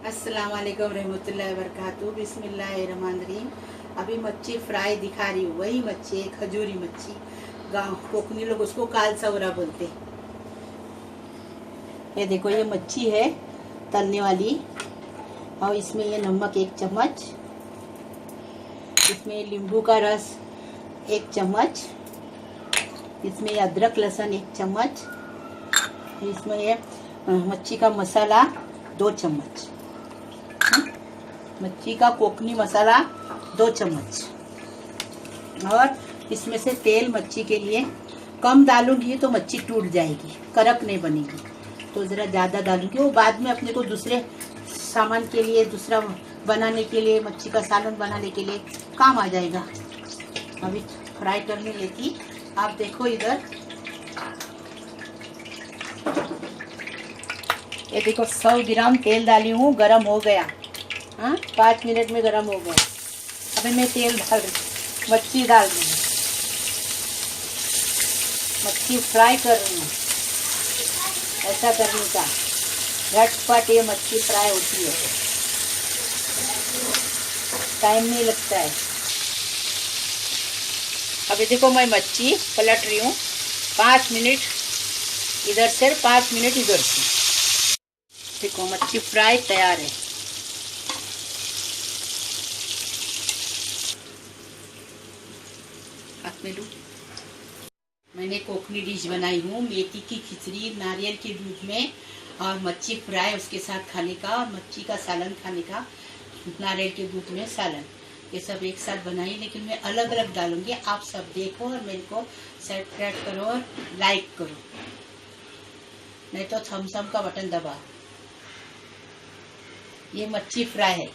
अस्सलाम वालेकुम रहमतुल्लाहि व बरकातहू। बिस्मिल्लाहिर्रहमानिर्रहीम। अभी मच्छी फ्राई दिखा रही हूँ। वही मच्छी है, खजूरी मच्छी। गाँव कोकनी लोग उसको कालसवरा बोलते। ये देखो, ये मच्छी है तलने वाली। और इसमें ये नमक 1 चम्मच, इसमें नींबू का रस 1 चम्मच, इसमें अदरक लहसुन 1 चम्मच, इसमें ये मच्छी का मसाला 2 चम्मच, मच्छी का कोकनी मसाला 2 चम्मच। और इसमें से तेल मच्छी के लिए कम डालूंगी तो मच्छी टूट जाएगी, कड़क नहीं बनेगी, तो ज़रा ज़्यादा डालूंगी। वो बाद में अपने को दूसरे सामान के लिए, दूसरा बनाने के लिए, मच्छी का सालन बनाने के लिए काम आ जाएगा। अभी फ्राई करने लेती, आप देखो इधर। ये देखो 100 ग्राम तेल डाली हूँ, गरम हो गया। हाँ, 5 मिनट में गरम हो गया। अभी मैं तेल डाल रही, मच्छी डाल रही हूँ, मच्छी फ्राई कर रही हूँ। ऐसा करने का, झटपट ये मच्छी फ्राई होती है, टाइम नहीं लगता है। अभी देखो, मैं मच्छी पलट रही हूँ। 5 मिनट इधर से, 5 मिनट इधर से। देखो, मच्छी फ्राई तैयार है। हाथ में लूं। मैंने कोकनी डिश बनाई हूँ, मेथी की खिचड़ी नारियल के दूध में, और मच्छी फ्राई उसके साथ खाने का, और मच्छी का सालन खाने का, नारियल के दूध में सालन। ये सब एक साथ बनाई, लेकिन मैं अलग अलग डालूंगी। आप सब देखो और मेरे को सब्सक्राइब करो और लाइक करो, नहीं तो थम्स अप का बटन दबाओ। ये मच्छी फ्राई है।